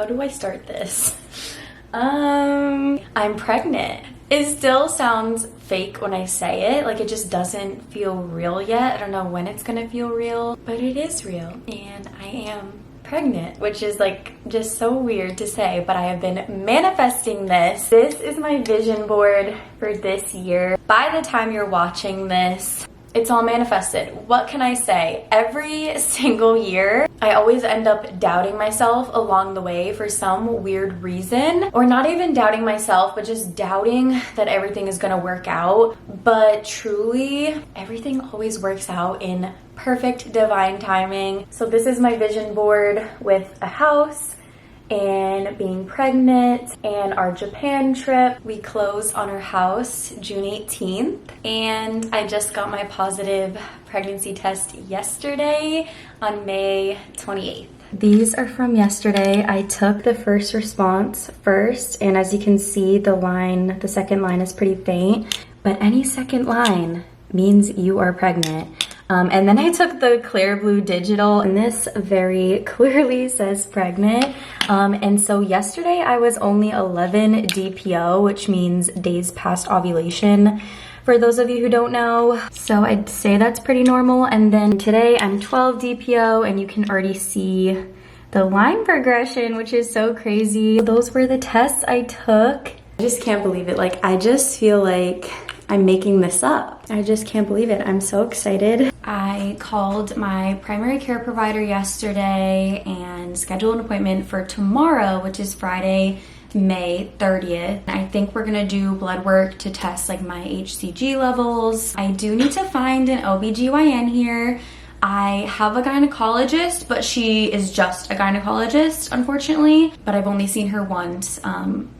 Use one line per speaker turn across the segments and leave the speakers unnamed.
how do I start this? I'm pregnant. It still sounds fake when I say it, like it just doesn't feel real yet. I don't know when it's gonna feel real, but it is real, and I am pregnant, which is like just so weird to say, but I have been manifesting this. This is my vision board for this year. By the time you're watching this, it's all manifested. What can I say? Every single year, I always end up doubting myself along the way for some weird reason, or not even doubting myself, but just doubting that everything is gonna work out. But truly, everything always works out in perfect divine timing. So this is my vision board with a house and being pregnant and our Japan trip. We closed on our house June 18th, and I just got my positive pregnancy test yesterday on May 28th. These are from yesterday. I took the first response first, and as you can see, the second line is pretty faint, but any second line means you are pregnant. And then I took the clear blue digital, and this very clearly says pregnant. And so yesterday I was only 11 DPO, which means days past ovulation, for those of you who don't know. So I'd say that's pretty normal. And then today I'm 12 DPO, and you can already see the line progression, which is so crazy. Those were the tests I took. I just can't believe it. Like, I just feel like I'm making this up. I just can't believe it. I'm so excited. I called my primary care provider yesterday and scheduled an appointment for tomorrow, which is Friday, May 30th. I think we're gonna do blood work to test like my HCG levels. I do need to find an OBGYN here. I have a gynecologist, but she is just a gynecologist, unfortunately. But I've only seen her once.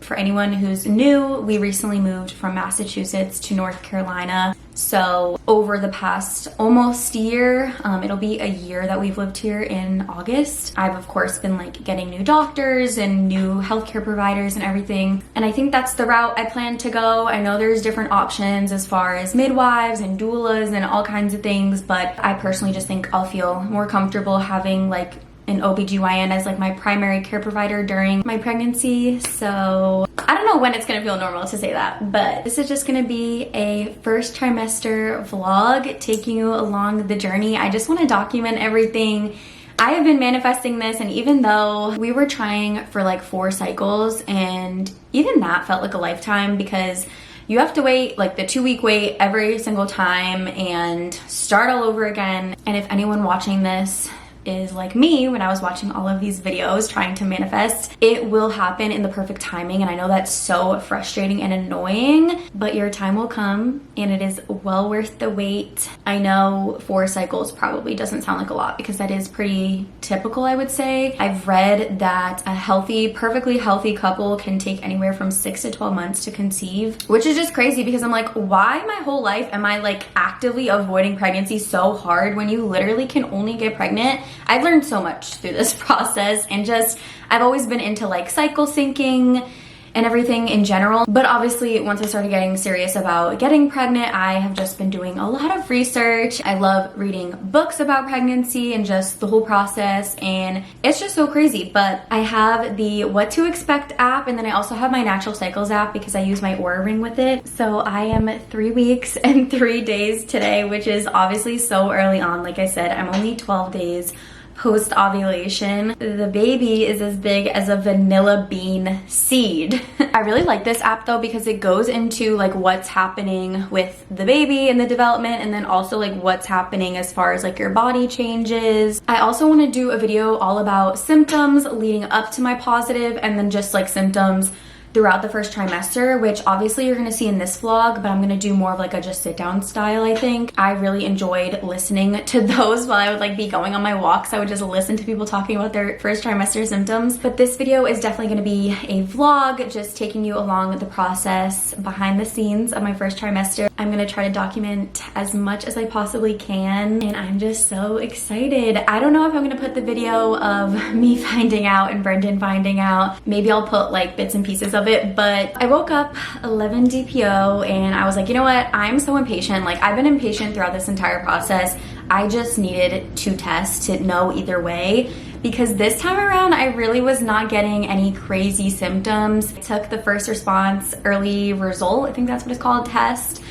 For anyone who's new, we recently moved from Massachusetts to North Carolina. So over the past almost year, it'll be a year that we've lived here in August. I've of course been like getting new doctors and new healthcare providers and everything. And I think that's the route I plan to go. I know there's different options as far as midwives and doulas and all kinds of things, but I personally just think I'll feel more comfortable having like an OBGYN as like my primary care provider during my pregnancy. So I don't know when it's gonna feel normal to say that, but this is just gonna be a first trimester vlog taking you along the journey. I just wanna document everything. I have been manifesting this, and even though we were trying for like 4 cycles, and even that felt like a lifetime because you have to wait like the 2-week wait every single time and start all over again. And if anyone watching this is like me, when I was watching all of these videos trying to manifest, it will happen in the perfect timing. And I know that's so frustrating and annoying, but your time will come and it is well worth the wait. I know 4 cycles probably doesn't sound like a lot because that is pretty typical, I would say. I've read that a healthy, perfectly healthy couple can take anywhere from 6 to 12 months to conceive, which is just crazy because I'm like, why my whole life am I like actively avoiding pregnancy so hard when you literally can only get pregnant? I've learned so much through this process, and just I've always been into like cycle syncing and everything in general. But obviously once I started getting serious about getting pregnant, I have just been doing a lot of research. I love reading books about pregnancy and just the whole process, and it's just so crazy. But I have the What to Expect app, and then I also have my Natural Cycles app because I use my Oura Ring with it. So I am 3 weeks and 3 days today, which is obviously so early on. Like I said, I'm only 12 days post-ovulation. The baby is as big as a vanilla bean seed. I really like this app though because it goes into like what's happening with the baby and the development, and then also like what's happening as far as like your body changes. I also want to do a video all about symptoms leading up to my positive, and then just like symptoms throughout the first trimester, which obviously you're gonna see in this vlog, but I'm gonna do more of like a just sit down style, I think. I really enjoyed listening to those while I would like be going on my walks. I would just listen to people talking about their first trimester symptoms. But this video is definitely gonna be a vlog, just taking you along the process behind the scenes of my first trimester. I'm gonna try to document as much as I possibly can, and I'm just so excited. I don't know if I'm gonna put the video of me finding out and Brendan finding out. Maybe I'll put like bits and pieces of it, but I woke up 11 DPO and I was like, you know what? I'm so impatient. Like, I've been impatient throughout this entire process. I just needed to test to know either way. because this time around I really was not getting any crazy symptoms. I took the first response early result, I think that's what it's called, test,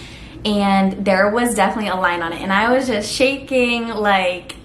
and there was definitely a line on it, and I was just shaking, like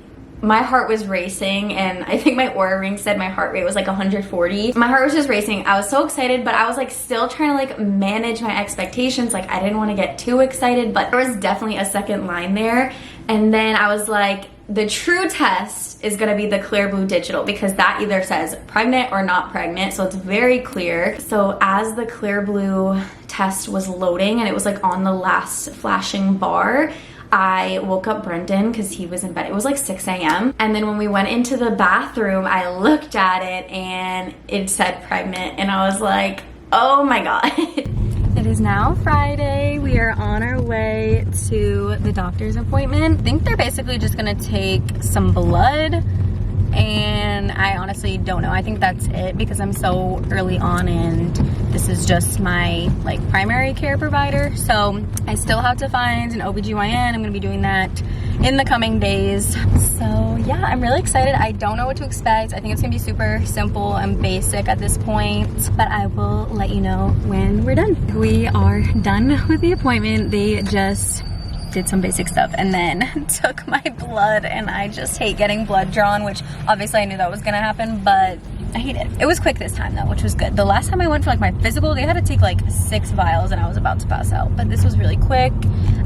my heart was racing, and I think my Oura ring said my heart rate was like 140. My heart was just racing. I was so excited, but I was like still trying to like manage my expectations. Like I didn't want to get too excited, but there was definitely a second line there. And then I was like, the true test is gonna be the clear blue digital, because that either says pregnant or not pregnant, so it's very clear. So as the clear blue test was loading and it was like on the last flashing bar, I woke up Brendan because he was in bed. It was like 6 a.m. And then when we went into the bathroom, I looked at it and it said pregnant, and I was like, oh my God. It is now Friday. We are on our way to the doctor's appointment. I think they're basically just gonna take some blood, and I honestly don't know. I think that's it because I'm so early on and this is just my like primary care provider. So I still have to find an OBGYN. I'm gonna be doing that in the coming days. So yeah, I'm really excited. I don't know what to expect. I think it's gonna be super simple and basic at this point, but I will let you know when we're done. We are done with the appointment. They just did some basic stuff and then took my blood, and I just hate getting blood drawn, which obviously I knew that was gonna happen, but I hate it. It was quick this time though, which was good. The last time I went for like my physical, they had to take like 6 vials and I was about to pass out, but this was really quick.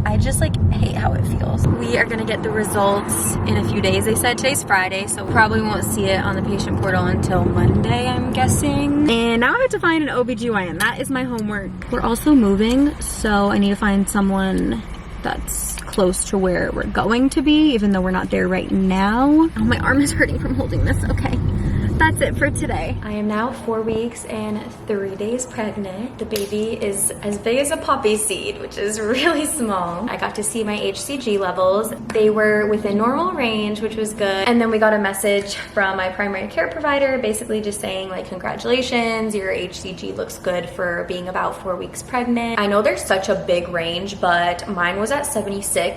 I just like hate how it feels. We are gonna get the results in a few days. They said today's Friday, so probably won't see it on the patient portal until Monday, I'm guessing. And now I have to find an OBGYN. That is my homework. We're also moving, so I need to find someone that's close to where we're going to be, even though we're not there right now. Oh, my arm is hurting from holding this. Okay, that's it for today. I am now 4 weeks and 3 days pregnant. The baby is as big as a poppy seed, which is really small. I got to see my HCG levels. They were within normal range, which was good. And then we got a message from my primary care provider, basically just saying like, congratulations, your HCG looks good for being about 4 weeks pregnant. I know there's such a big range, but mine was at 76.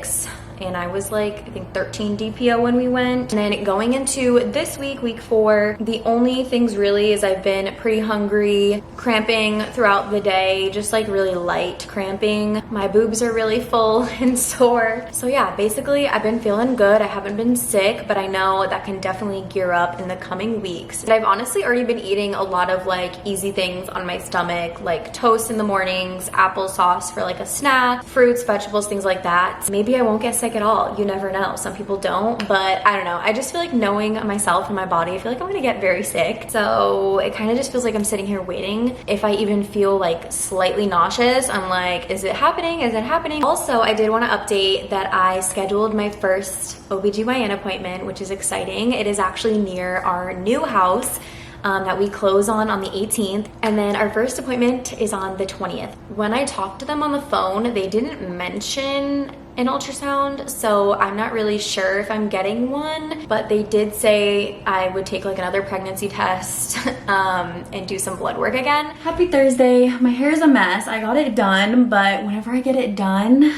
And I was like, I think 13 DPO when we went. And then going into this week, week 4, the only things really is I've been pretty hungry, cramping throughout the day, just like really light cramping. My boobs are really full and sore. So yeah, basically I've been feeling good. I haven't been sick, but I know that can definitely gear up in the coming weeks. And I've honestly already been eating a lot of like easy things on my stomach, like toast in the mornings, applesauce for like a snack, fruits, vegetables, things like that. Maybe I won't get sick at all. You never know. Some people don't, but I don't know. I just feel like knowing myself and my body, I feel like I'm gonna get very sick. So it kind of just feels like I'm sitting here waiting. If I even feel like slightly nauseous, I'm like, is it happening? Is it happening? Also, I did want to update that I scheduled my first OBGYN appointment, which is exciting. It is actually near our new house that we close on the 18th. And then our first appointment is on the 20th. When I talked to them on the phone, they didn't mention an ultrasound, so I'm not really sure if I'm getting one, but they did say I would take like another pregnancy test and do some blood work again. Happy Thursday. My hair is a mess. I got it done, but whenever I get it done,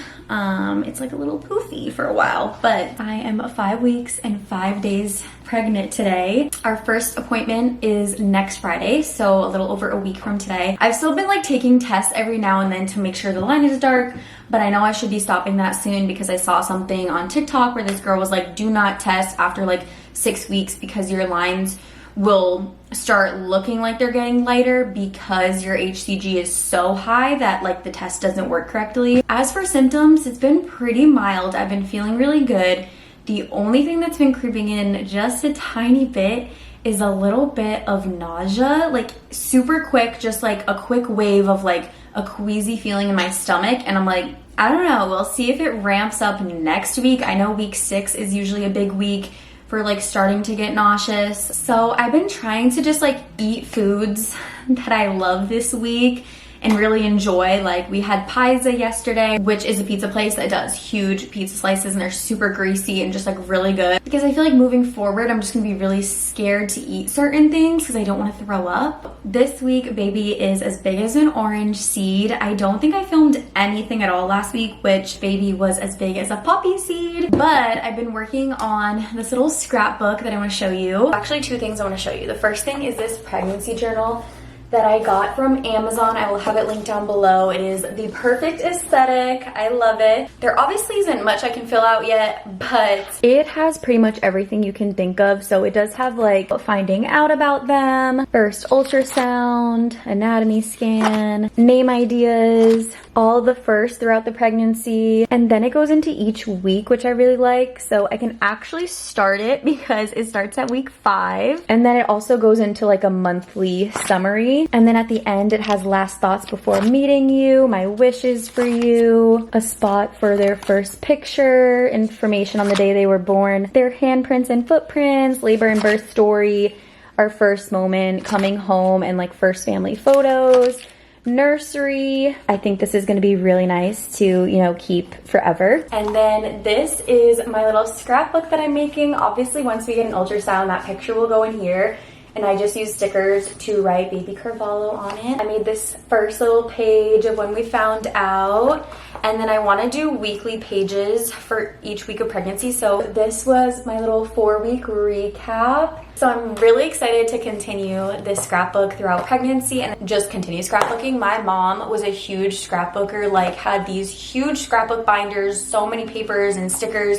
it's like a little poofy for a while. But I am 5 weeks and 5 days pregnant today. Our first appointment is next Friday, so a little over a week from today. I've still been like taking tests every now and then to make sure the line is dark, but I know I should be stopping that soon because I saw something on TikTok where this girl was like, do not test after like 6 weeks because your lines will start looking like they're getting lighter because your HCG is so high that like the test doesn't work correctly. As for symptoms, it's been pretty mild. I've been feeling really good. The only thing that's been creeping in just a tiny bit is a little bit of nausea, like super quick, just like a quick wave of like a queasy feeling in my stomach. And I'm like, I don't know, we'll see if it ramps up next week. I know week 6 is usually a big week for like starting to get nauseous. So I've been trying to just like eat foods that I love this week and really enjoy. Like we had Pizza yesterday, which is a pizza place that does huge pizza slices and they're super greasy and just like really good. Because I feel like moving forward, I'm just gonna be really scared to eat certain things because I don't want to throw up. This week, baby is as big as an orange seed. I don't think I filmed anything at all last week, which baby was as big as a poppy seed. But I've been working on this little scrapbook that I want to show you. Actually, two things I want to show you. The first thing is this pregnancy journal that I got from Amazon. I will have it linked down below. It is the perfect aesthetic. I love it. There obviously isn't much I can fill out yet, but it has pretty much everything you can think of. So it does have like finding out about them, first ultrasound, anatomy scan, name ideas, all the first throughout the pregnancy, and then it goes into each week, which I really like. So I can actually start it because it starts at week 5, and then it also goes into like a monthly summary. And then at the end, it has last thoughts before meeting you, my wishes for you, a spot for their first picture, information on the day they were born, their handprints and footprints, labor and birth story, our first moment, coming home, and like first family photos, nursery. I think this is going to be really nice to, you know, keep forever. And then this is my little scrapbook that I'm making. Obviously, once we get an ultrasound, that picture will go in here. And I just used stickers to write Baby Carvalho on it. I made this first little page of when we found out. And then I want to do weekly pages for each week of pregnancy. So this was my little 4-week recap. So I'm really excited to continue this scrapbook throughout pregnancy and just continue scrapbooking. My mom was a huge scrapbooker, like had these huge scrapbook binders, so many papers and stickers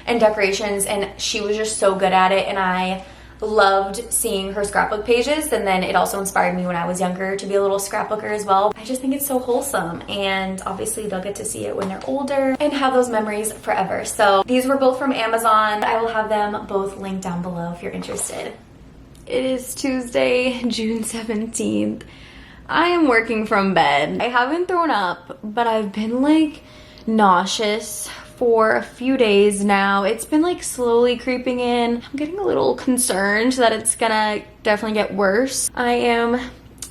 and decorations. And she was just so good at it. And I loved seeing her scrapbook pages, and then it also inspired me when I was younger to be a little scrapbooker as well. I just think it's so wholesome, and obviously they'll get to see it when they're older and have those memories forever. So these were both from Amazon. I will have them both linked down below if you're interested. It is Tuesday, June 17th. I am working from bed. I haven't thrown up, but I've been like nauseous for a few days now. It's been like slowly creeping in. I'm getting a little concerned that it's gonna definitely get worse. I am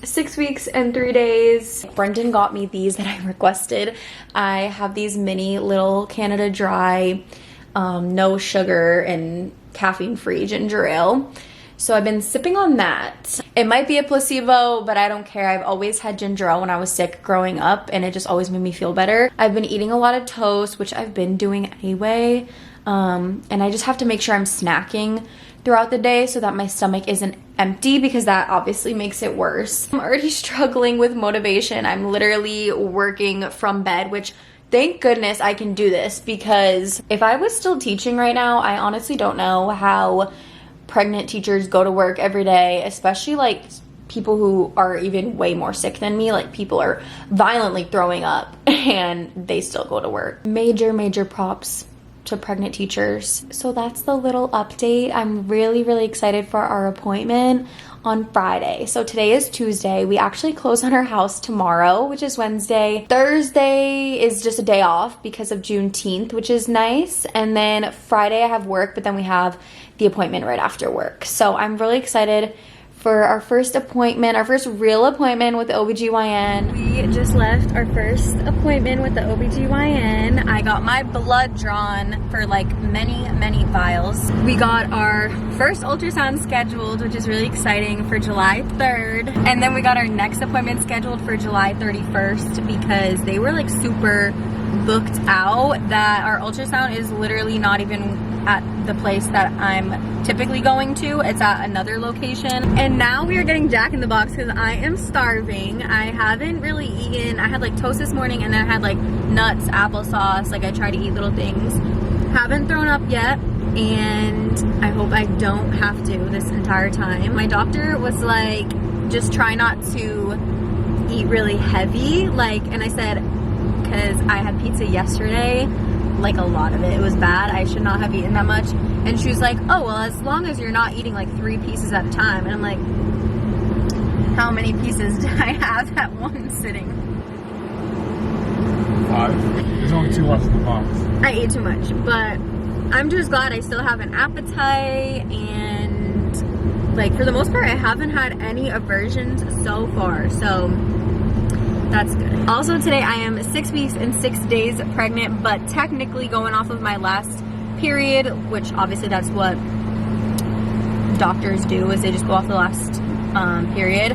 6 weeks and 3 days. Brendan got me these that I requested. I have these mini little Canada Dry, no sugar and caffeine free ginger ale. So I've been sipping on that. It might be a placebo, but I don't care. I've always had ginger ale when I was sick growing up, and it just always made me feel better. I've been eating a lot of toast, which I've been doing anyway. And I just have to make sure I'm snacking throughout the day so that my stomach isn't empty, because that obviously makes it worse. I'm already struggling with motivation. I'm literally working from bed, which thank goodness I can do this, because if I was still teaching right now, I honestly don't know how pregnant teachers go to work every day, especially like people who are even way more sick than me. Like people are violently throwing up and they still go to work. Major props to pregnant teachers. So that's the little update. I'm really excited for our appointment on Friday. So today is Tuesday. We actually close on our house tomorrow, which is Wednesday. Thursday is just a day off because of Juneteenth, which is nice. And then Friday I have work, but then we have the appointment right after work. So I'm really excited for our first appointment, our first real appointment with the OBGYN. We just left our first appointment with the OBGYN. I got my blood drawn for like many vials. We got our first ultrasound scheduled, which is really exciting, for July 3rd. And then we got our next appointment scheduled for July 31st because they were like super booked out that our ultrasound is literally not even at the place that I'm typically going to. It's at another location. And now we are getting Jack in the Box because I am starving. I haven't really eaten. I had like toast this morning, and then I had like nuts, applesauce. Like I try to eat little things. Haven't thrown up yet, and I hope I don't have to this entire time. My doctor was like, just try not to eat really heavy. Like, and I said, because I had pizza yesterday, like a lot of it. It was bad. I should not have eaten that much. And she was like, oh, well, as long as you're not eating like 3 pieces at a time. And I'm like, how many pieces do I have at one sitting?
5. There's only 2 left in the box.
I ate too much, but I'm just glad I still have an appetite, and like for the most part I haven't had any aversions so far. So
That's good. Also today I am 6 weeks and 6 days pregnant, but technically going off of my last period, which obviously that's what doctors do, is they just go off the last period.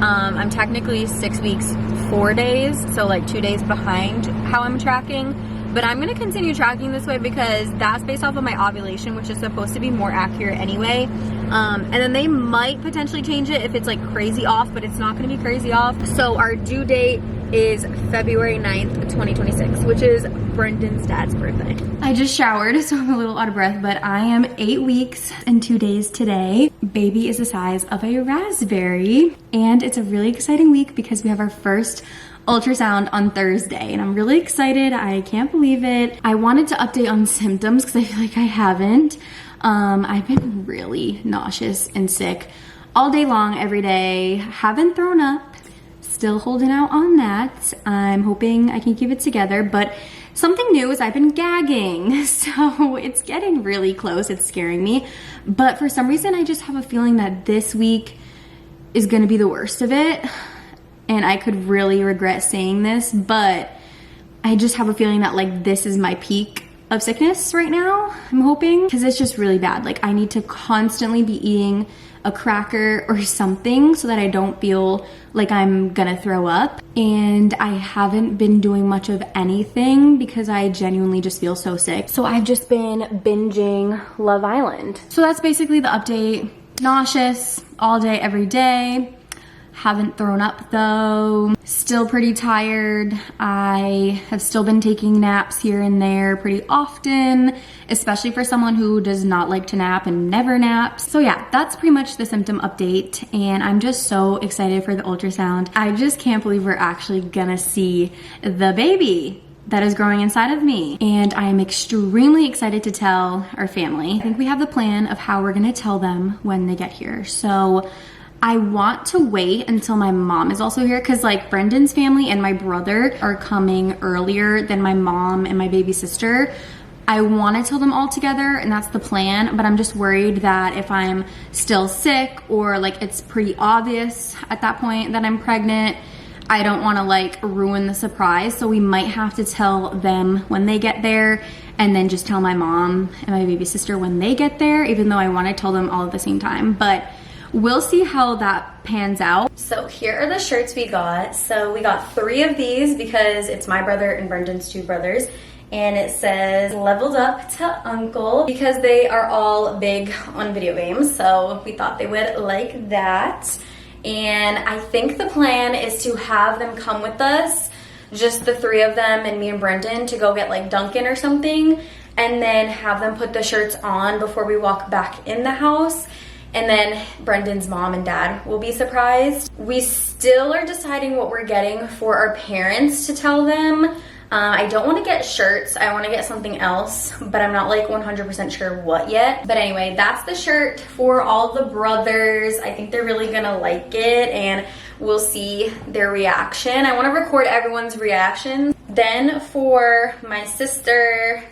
I'm technically 6 weeks 4 days, so like 2 days behind how I'm tracking, but I'm gonna continue tracking this way because that's based off of my ovulation, which is supposed to be more accurate anyway. And then they might potentially change it if it's like crazy off, but it's not gonna be crazy off. So our due date is February 9th, 2026, which is Brendan's dad's birthday. I just showered, so I'm a little out of breath, but I am 8 weeks and 2 days today. Baby is the size of a raspberry, and it's a really exciting week because we have our first ultrasound on Thursday, and I'm really excited. I can't believe it. I wanted to update on symptoms because I feel like I haven't. I've been really nauseous and sick all day long, every day. Haven't thrown up. Still holding out on that. I'm hoping I can keep it together, but something new is I've been gagging, so it's getting really close. It's scaring me, but for some reason I just have a feeling that this week is gonna be the worst of it, and I could really regret saying this, but I just have a feeling that like this is my peak of sickness right now, I'm hoping, because it's just really bad. Like I need to constantly be eating a cracker or something so that I don't feel like I'm gonna throw up. And I haven't been doing much of anything because I genuinely just feel so sick. So I've just been binging Love Island. So that's basically the update. Nauseous all day, every day. Haven't thrown up though. Still pretty tired. I have still been taking naps here and there pretty often, especially for someone who does not like to nap and never naps. So yeah, that's pretty much the symptom update, and I'm just so excited for the ultrasound. I just can't believe we're actually gonna see the baby that is growing inside of me. And I'm extremely excited to tell our family. I think we have the plan of how we're gonna tell them when they get here. So I want to wait until my mom is also here, because like Brendan's family and my brother are coming earlier than my mom and my baby sister. I want to tell them all together, and that's the plan, but I'm just worried that if I'm still sick or like it's pretty obvious at that point that I'm pregnant, I don't want to like ruin the surprise. So we might have to tell them when they get there, and then just tell my mom and my baby sister when they get there, even though I want to tell them all at the same time. But we'll see how that pans out. So here are the shirts we got. So we got 3 of these because it's my brother and Brendan's 2 brothers. And it says leveled up to uncle because they are all big on video games. So we thought they would like that. And I think the plan is to have them come with us, just the 3 of them and me and Brendan, to go get like Dunkin' or something, and then have them put the shirts on before we walk back in the house. And then Brendan's mom and dad will be surprised. We still are deciding what we're getting for our parents to tell them. I don't want to get shirts. I want to get something else, but I'm not like 100% sure what yet. But anyway, that's the shirt for all the brothers. I think they're really gonna like it, and we'll see their reaction. I want to record everyone's reaction. Then for my sister,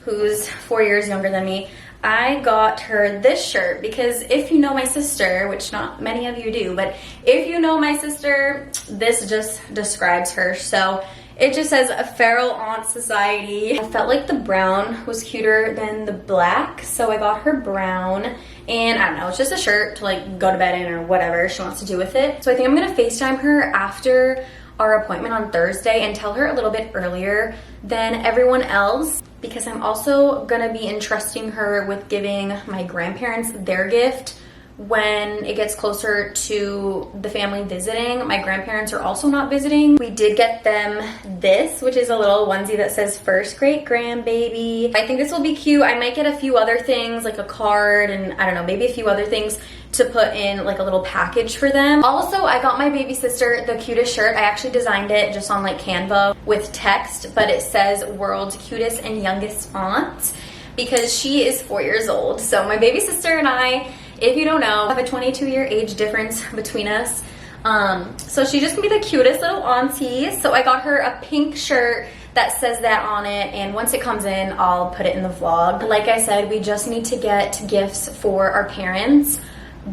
who's 4 years younger than me, I got her this shirt because if you know my sister, which not many of you do, but if you know my sister, this just describes her. So it just says a feral aunt society. I felt like the brown was cuter than the black, so I got her brown. And I don't know, it's just a shirt to like go to bed in or whatever she wants to do with it. So I think I'm gonna FaceTime her after our appointment on Thursday and tell her a little bit earlier than everyone else, because I'm also gonna be entrusting her with giving my grandparents their gift when it gets closer to the family visiting. My grandparents are also not visiting. We did get them this, which is a little onesie that says first great grandbaby. I think this will be cute. I might get a few other things like a card and I don't know, maybe a few other things to put in like a little package for them. Also, I got my baby sister the cutest shirt. I actually designed it just on like Canva with text, but it says world's cutest and youngest aunt because she is 4 years old. So my baby sister and I, if you don't know, have a 22-year age difference between us. So she's just gonna be the cutest little auntie. So I got her a pink shirt that says that on it, and once it comes in, I'll put it in the vlog. Like I said, we just need to get gifts for our parents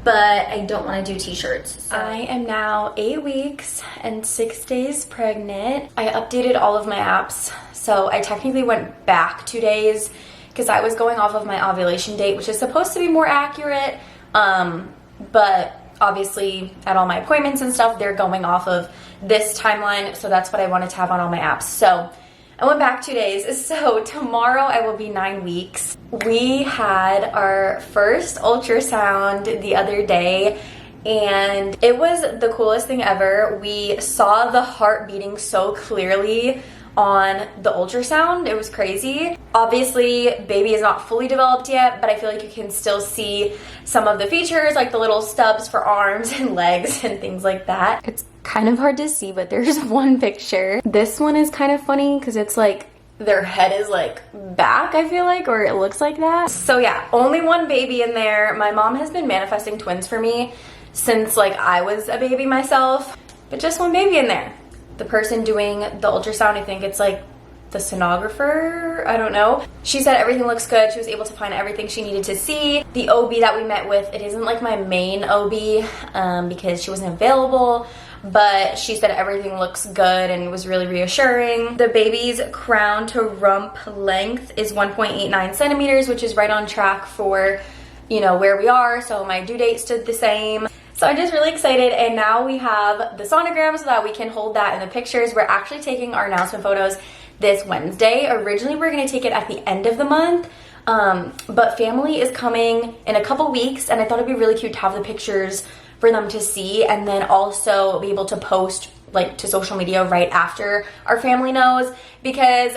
but I don't want to do t-shirts. So.
I am now 8 weeks and 6 days pregnant. I updated all of my apps, so I technically went back 2 days because I was going off of my ovulation date, which is supposed to be more accurate, but obviously at all my appointments and stuff, they're going off of this timeline, so that's what I wanted to have on all my apps. So I went back 2 days. So tomorrow I will be 9 weeks. We had our first ultrasound the other day, and it was the coolest thing ever. We saw the heart beating so clearly on the ultrasound. It was crazy. Obviously, baby is not fully developed yet, but I feel like you can still see some of the features, like the little stubs for arms and legs and things like that. It's kind of hard to see, but there's one picture. This one is kind of funny because it's like their head is like back, I feel like, or it looks like that. So yeah, only one baby in there. My mom has been manifesting twins for me since like I was a baby myself, but just one baby in there. The person doing the ultrasound, I think it's like the sonographer, I don't know. She said everything looks good. She was able to find everything she needed to see. The OB that we met with, it isn't like my main OB because she wasn't available, but she said everything looks good and it was really reassuring. The baby's crown to rump length is 1.89 centimeters, which is right on track for, you know, where we are. So my due date stood the same. So I'm just really excited, and now we have the sonogram so that we can hold that in the pictures. We're actually taking our announcement photos this Wednesday. Originally, we're gonna take it at the end of the month, but family is coming in a couple weeks, and I thought it'd be really cute to have the pictures for them to see, and then also be able to post like to social media right after our family knows, because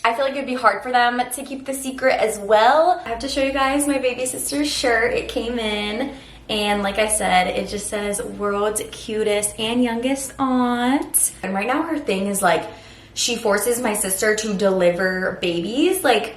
I feel like it'd be hard for them to keep the secret as well. I have to show you guys my baby sister's shirt. It came in. And like I said, it just says world's cutest and youngest aunt. And right now her thing is like, she forces my sister to deliver babies, like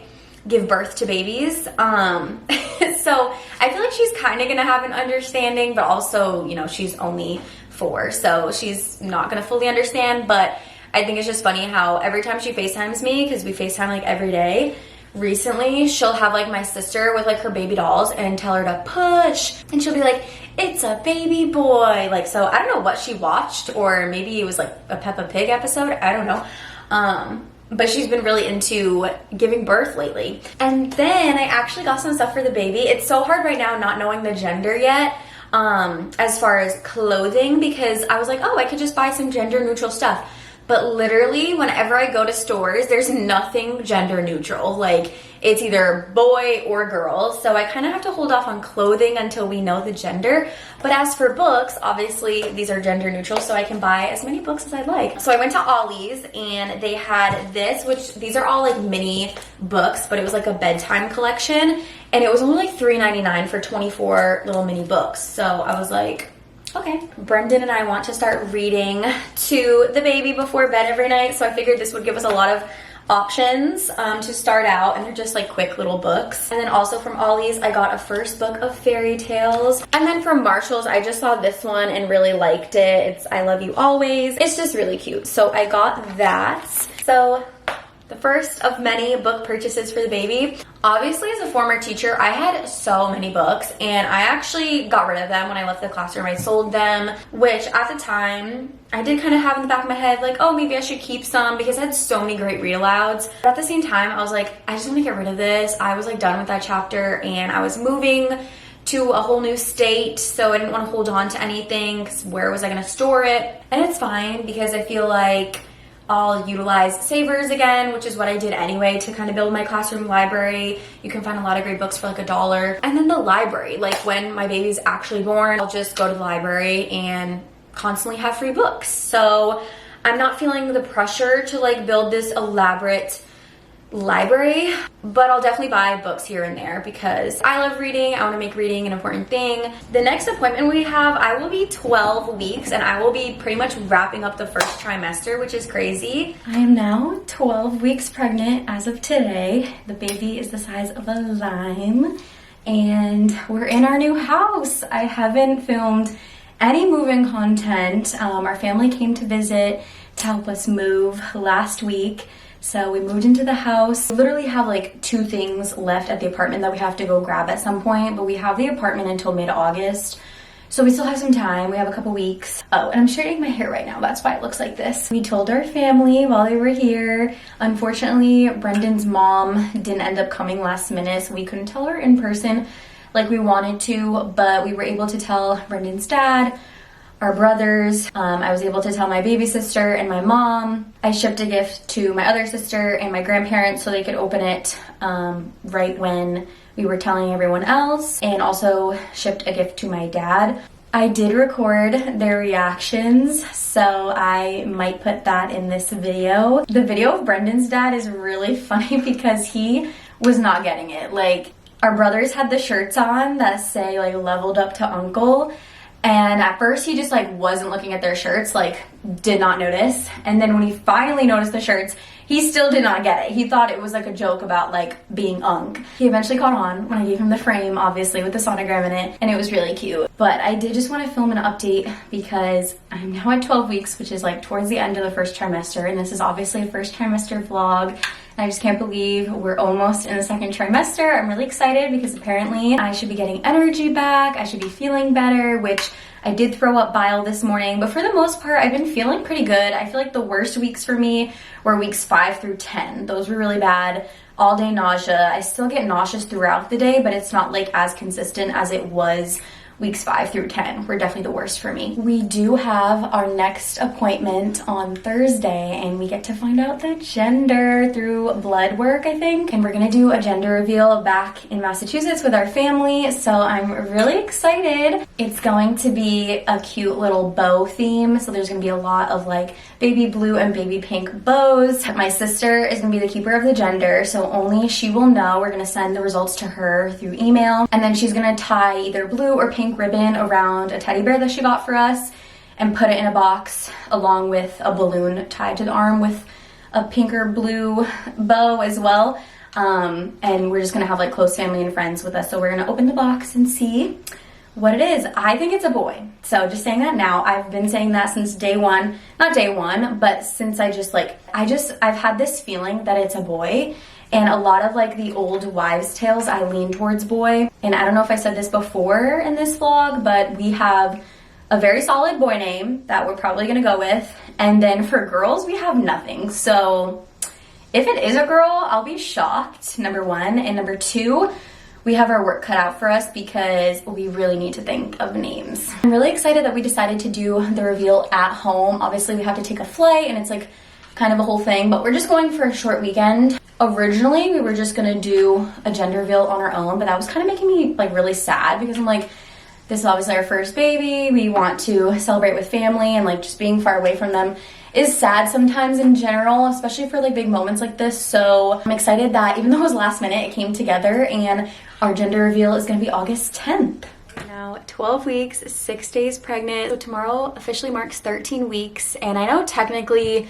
give birth to babies. So I feel like she's kind of gonna have an understanding, but also, you know, she's only 4, so she's not gonna fully understand. But I think it's just funny how every time she FaceTimes me, because we FaceTime like every day, recently she'll have like my sister with like her baby dolls and tell her to push, and she'll be like, it's a baby boy. Like, so I don't know what she watched, or maybe it was like a Peppa Pig episode, I don't know, but she's been really into giving birth lately. And then I actually got some stuff for the baby. It's so hard right now not knowing the gender yet, as far as clothing, because I was like, oh, I could just buy some gender neutral stuff. But literally, whenever I go to stores, there's nothing gender neutral. Like, it's either boy or girl. So I kind of have to hold off on clothing until we know the gender. But as for books, obviously, these are gender neutral, so I can buy as many books as I'd like. So I went to Ollie's, and they had this, which these are all like mini books, but it was like a bedtime collection. And it was only like $3.99 for 24 little mini books. So I was like, okay. Brendan and I want to start reading to the baby before bed every night, so I figured this would give us a lot of options to start out, and they're just like quick little books. And then also from Ollie's, I got a first book of fairy tales. And then from Marshall's, I just saw this one and really liked it. It's I Love You Always. It's just really cute, so I got that. So the first of many book purchases for the baby. Obviously, as a former teacher, I had so many books, and I actually got rid of them when I left the classroom. I sold them, which at the time, I did kind of have in the back of my head, like, oh, maybe I should keep some, because I had so many great read-alouds. But at the same time, I was like, I just want to get rid of this. I was like done with that chapter, and I was moving to a whole new state, so I didn't want to hold on to anything, because where was I going to store it? And it's fine, because I feel like I'll utilize Savers again, which is what I did anyway to kind of build my classroom library. You can find a lot of great books for like $1. And then the library, like when my baby's actually born, I'll just go to the library and constantly have free books. So I'm not feeling the pressure to like build this elaborate library, but I'll definitely buy books here and there because I love reading. I want to make reading an important thing. The next appointment we have, I will be 12 weeks and I will be pretty much wrapping up the first trimester, which is crazy. I am now 12 weeks pregnant as of today. The baby is the size of a lime and we're in our new house. I haven't filmed any moving content. Our family came to visit to help us move last week. So we moved into the house. We literally have like 2 things left at the apartment that we have to go grab at some point, but we have the apartment until mid-August. So we still have some time. We have a couple weeks. Oh, and I'm straightening my hair right now. That's why it looks like this. We told our family while they were here. Unfortunately, Brendan's mom didn't end up coming last minute, so we couldn't tell her in person like we wanted to, but we were able to tell Brendan's dad, our brothers. I was able to tell my baby sister and my mom. I shipped a gift to my other sister and my grandparents so they could open it right when we were telling everyone else, and also shipped a gift to my dad. I did record their reactions, so I might put that in this video. The video of Brendan's dad is really funny because he was not getting it. Like, our brothers had the shirts on that say like leveled up to uncle, and at first he just like wasn't looking at their shirts, like did not notice. And then when he finally noticed the shirts, he still did not get it. He thought it was like a joke about like being unk. He eventually caught on when I gave him the frame, obviously with the sonogram in it, and it was really cute. But I did just want to film an update because I'm now at 12 weeks, which is like towards the end of the first trimester, and this is obviously a first trimester vlog. And I just can't believe we're almost in the second trimester. I'm really excited because apparently I should be getting energy back. I should be feeling better, which I did throw up bile this morning, but for the most part, I've been feeling pretty good. I feel like the worst weeks for me were weeks 5 through 10. Those were really bad. All day nausea. I still get nauseous throughout the day, but it's not like as consistent as it was weeks 5 through 10 were definitely the worst for me. We do have our next appointment on Thursday, and we get to find out the gender through blood work, I think. And we're gonna do a gender reveal back in Massachusetts with our family, so I'm really excited. It's going to be a cute little bow theme, so there's gonna be a lot of like baby blue and baby pink bows. My sister is gonna be the keeper of the gender, so only she will know. We're gonna send the results to her through email, and then she's gonna tie either blue or pink ribbon around a teddy bear that she got for us and put it in a box along with a balloon tied to the arm with a pink or blue bow as well. And we're just gonna have like close family and friends with us, so we're gonna open the box and see what it is. I think it's a boy, so just saying that now. I've been saying that since day one, not day one, but since I've had this feeling that it's a boy. And a lot of like the old wives' tales, I lean towards boy. And I don't know if I said this before in this vlog, but we have a very solid boy name that we're probably gonna go with. And then for girls, we have nothing. So if it is a girl, I'll be shocked, number 1. And number 2, we have our work cut out for us because we really need to think of names. I'm really excited that we decided to do the reveal at home. Obviously, we have to take a flight and it's like kind of a whole thing, but we're just going for a short weekend. Originally, we were just gonna do a gender reveal on our own, but that was kind of making me like really sad because I'm like, this is obviously our first baby. We want to celebrate with family, and like just being far away from them is sad sometimes in general, especially for like big moments like this. So I'm excited that even though it was last minute, it came together, and our gender reveal is gonna be August 10th. Now 12 weeks, 6 days pregnant. So tomorrow officially marks 13 weeks, and I know technically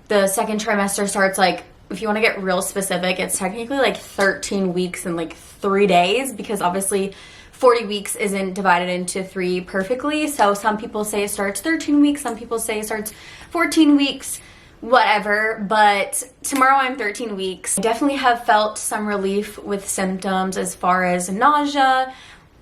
the second trimester starts like, if you want to get real specific, it's technically like 13 weeks and like 3 days, because obviously 40 weeks isn't divided into 3 perfectly. So some people say it starts 13 weeks, some people say it starts 14 weeks, whatever. But tomorrow I'm 13 weeks. I definitely have felt some relief with symptoms as far as nausea.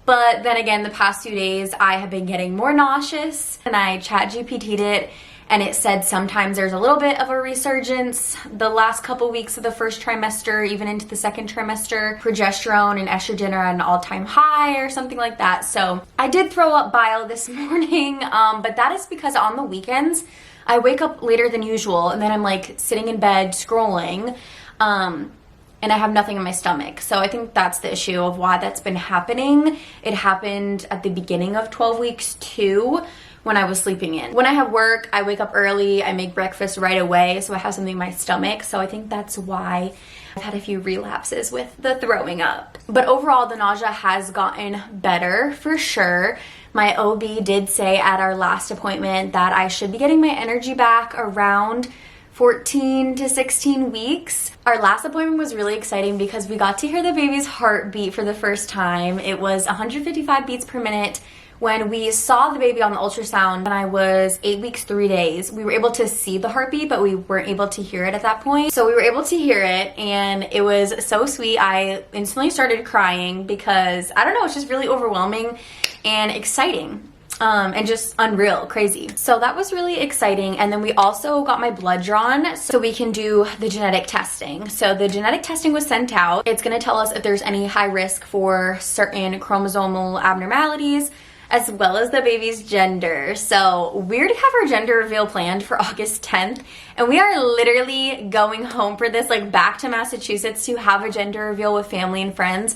But then again, the past 2 days I have been getting more nauseous, and I ChatGPT'd it, and it said sometimes there's a little bit of a resurgence the last couple weeks of the first trimester, even into the second trimester. Progesterone and estrogen are at an all-time high or something like that. So I did throw up bile this morning, but that is because on the weekends, I wake up later than usual, and then I'm like sitting in bed scrolling, and I have nothing in my stomach. So I think that's the issue of why that's been happening. It happened at the beginning of 12 weeks too, when I was sleeping in. When I have work, I wake up early, I make breakfast right away, so I have something in my stomach. So I think that's why I've had a few relapses with the throwing up. But overall, the nausea has gotten better for sure. My OB did say at our last appointment that I should be getting my energy back around 14 to 16 weeks. Our last appointment was really exciting because we got to hear the baby's heartbeat for the first time. It was 155 beats per minute, when we saw the baby on the ultrasound when I was 8 weeks, 3 days, we were able to see the heartbeat, but we weren't able to hear it at that point. So we were able to hear it, and it was so sweet. I instantly started crying because, I don't know, it's just really overwhelming and exciting. And just unreal, crazy. So that was really exciting. And then we also got my blood drawn so we can do the genetic testing. So the genetic testing was sent out. It's gonna tell us if there's any high risk for certain chromosomal abnormalities, as well as the baby's gender. So we already have our gender reveal planned for August 10th, and we are literally going home for this, like back to Massachusetts to have a gender reveal with family and friends.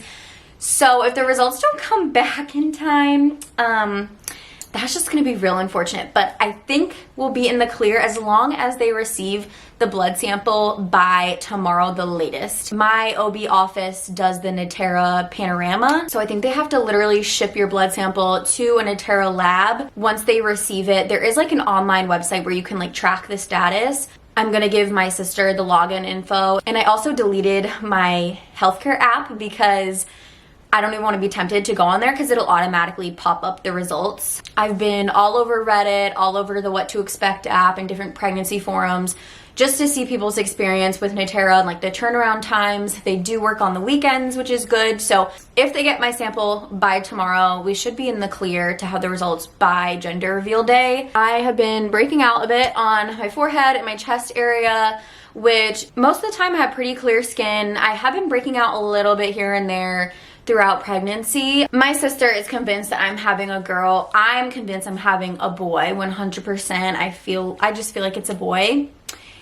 So if the results don't come back in time, that's just gonna be real unfortunate, but I think we'll be in the clear as long as they receive the blood sample by tomorrow the latest. My OB office does the Natera panorama, so I think they have to literally ship your blood sample to a Natera lab. Once they receive it, there is like an online website where you can like track the status. I'm gonna give my sister the login info, and I also deleted my healthcare app because I don't even want to be tempted to go on there because it'll automatically pop up the results. I've been all over Reddit, all over the What to Expect app and different pregnancy forums just to see people's experience with Natera and like the turnaround times. They do work on the weekends, which is good. So if they get my sample by tomorrow, we should be in the clear to have the results by gender reveal day. I have been breaking out a bit on my forehead and my chest area, which most of the time I have pretty clear skin. I have been breaking out a little bit here and there throughout pregnancy. My sister is convinced that I'm having a girl. I'm convinced I'm having a boy 100%. I just feel like it's a boy.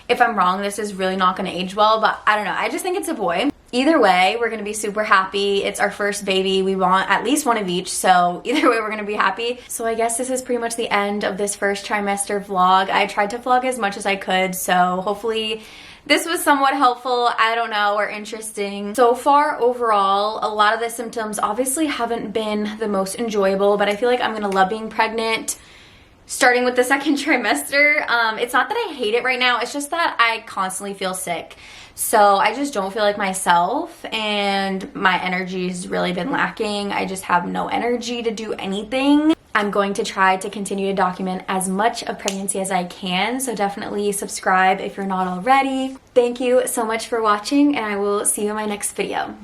If I'm wrong, this is really not gonna age well, but I don't know. I just think it's a boy. Either way, we're gonna be super happy. It's our first baby. We want at least one of each, so either way, we're gonna be happy. So I guess this is pretty much the end of this first trimester vlog. I tried to vlog as much as I could, so hopefully this was somewhat helpful, I don't know, or interesting. So far, overall, a lot of the symptoms obviously haven't been the most enjoyable, but I feel like I'm gonna love being pregnant starting with the second trimester. It's not that I hate it right now, it's just that I constantly feel sick. So I just don't feel like myself, and my energy's really been lacking. I just have no energy to do anything. I'm going to try to continue to document as much of pregnancy as I can, so definitely subscribe if you're not already. Thank you so much for watching, and I will see you in my next video.